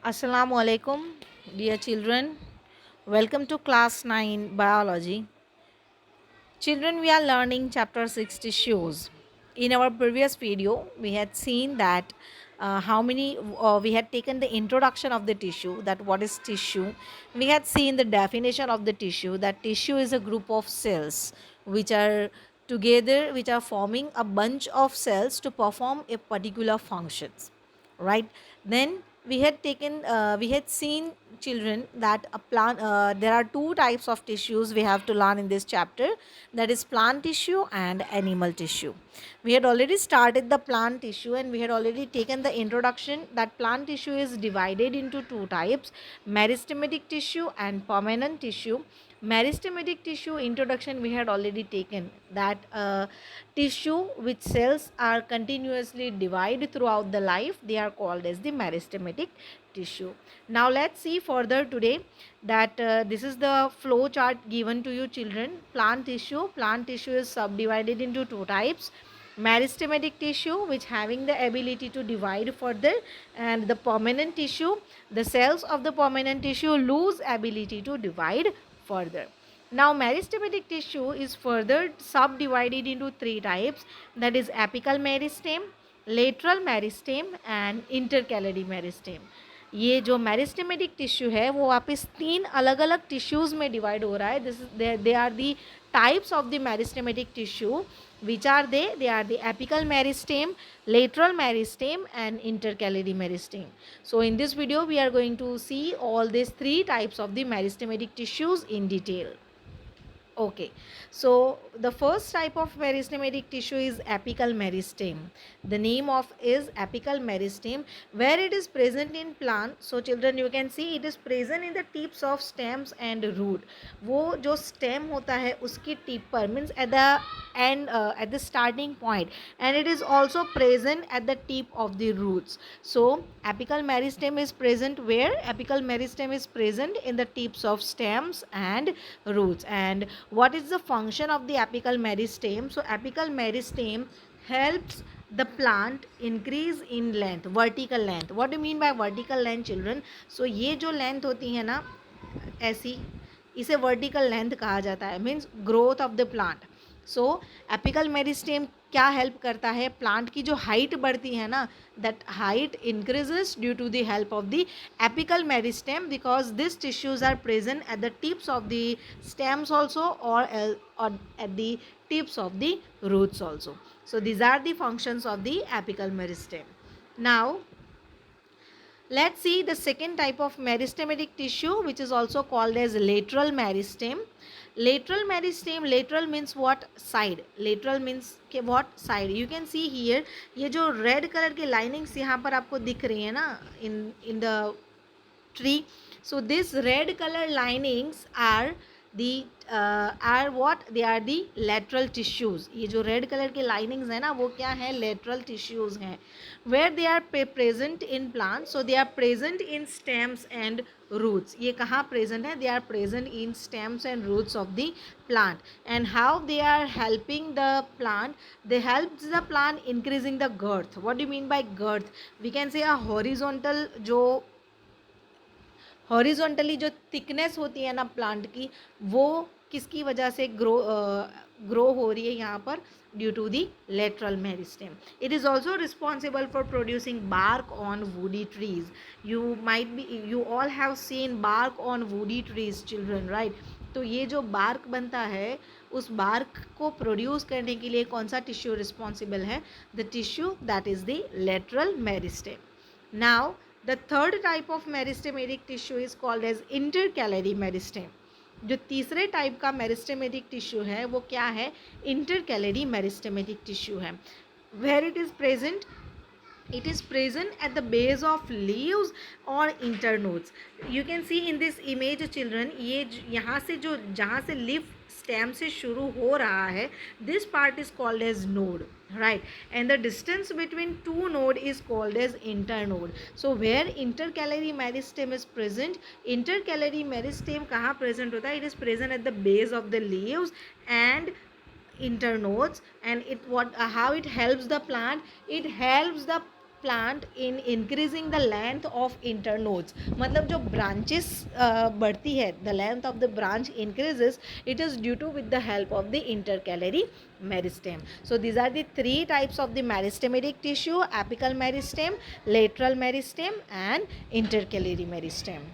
Assalamu alaikum, dear children. Welcome to class 9 biology. Children, we are learning chapter 6 tissues. In our previous video, we had seen that we had taken the introduction of the tissue, that what is tissue. We had seen the definition of the tissue, that tissue is a group of cells which are together, which are forming a bunch of cells to perform a particular functions, right? Then we had seen, children, that a plant there are two types of tissues we have to learn in this chapter, that is plant tissue and animal tissue. We had already started the plant tissue and we had already taken the introduction that plant tissue is divided into two types, meristematic tissue and permanent tissue. Meristematic tissue introduction we had already taken, that tissue which cells are continuously divided throughout the life, they are called as the meristematic tissue. Now let's see further today that this is the flow chart given to you, children. Plant tissue is subdivided into two types, meristematic tissue which having the ability to divide further, and the permanent tissue, the cells of the permanent tissue lose ability to divide further. Now meristematic tissue is further subdivided into three types, that is apical meristem, lateral meristem and intercalary meristem. ये जो meristematic tissue है वो वापस तीन अलग अलग tissues में divide हो रहा है. This they are the types of the meristematic tissue, which are they are the apical meristem, lateral meristem and intercalary meristem. So in this video we are going to see all these three types of the meristematic tissues in detail. Okay, so the first type of meristematic tissue is apical meristem. The name of is apical meristem, where it is present in plant. So children, you can see it is present in the tips of stems and root. वो जो stem होता है उसकी tip पर, means at the end, at the starting point, and it is also present at the tip of the roots. So apical meristem is present where? Apical meristem is present in the tips of stems and roots. And what is the function of the apical meristem? So apical meristem helps the plant increase in length, vertical length. What do you mean by vertical length, children? So ये जो length होती है ना ऐसी, इसे vertical length कहा जाता है, means growth of the plant. So apical meristem क्या हेल्प करता है? प्लांट की जो हाइट बढ़ती है ना, that height increases due to the help of the apical meristem, because this tissues are present at the tips of the stems also और at the tips of the roots also. So these are the functions of the apical meristem. Now let's see the second type of meristematic tissue, which is also called as lateral meristem. Lateral meristem, lateral means what? Side. Lateral means के what? Side. You can see here, ये जो red color के linings यहाँ पर आपको दिख रही है ना in the tree. So this red color linings are what? They are the lateral tissues. ये जो red color के linings है ना वो क्या है? Lateral tissues हैं, where they are present in plants. So they are present in stems and roots. ये कहाँ present है? They are present in stems and roots of the plant. And how they are helping the plant? They help the plant increasing the girth. What do you mean by girth? We can say a horizontal जो horizontally जो thickness होती है ना plant की, वो किसकी वजह से ग्रो हो रही है यहाँ पर? Due to the lateral meristem. It is also responsible for producing bark on woody trees. You all have seen bark on woody trees, children, right? तो ये जो बार्क बनता है, उस बार्क को प्रोड्यूस करने के लिए कौन सा टिश्यू रिस्पॉन्सिबल है? The tissue that is the lateral meristem. Now the third type of meristematic tissue is called as intercalary meristem. जो तीसरे टाइप का मेरिस्टेमेटिक टिश्यू है वो क्या है? इंटरकैलरी मेरिस्टेमेटिक टिश्यू है. Where it is present? it is present at the base of leaves or internodes. You can see in this image, children, ये यहाँ से जो जहाँ से leaf stem से शुरू हो रहा है, this part is called as node, right? And the distance between two node is called as internode. So where intercalary meristem is present, intercalary meristem कहाँ present होता है? It is present at the base of the leaves and internodes. And it how it helps the plant? It helps the plant in increasing the length of internodes. मतलब जो branches बढ़ती है, the length of the branch increases, it is due to with the help of the intercalary meristem. So these are the three types of the meristematic tissue: apical meristem, lateral meristem and intercalary meristem.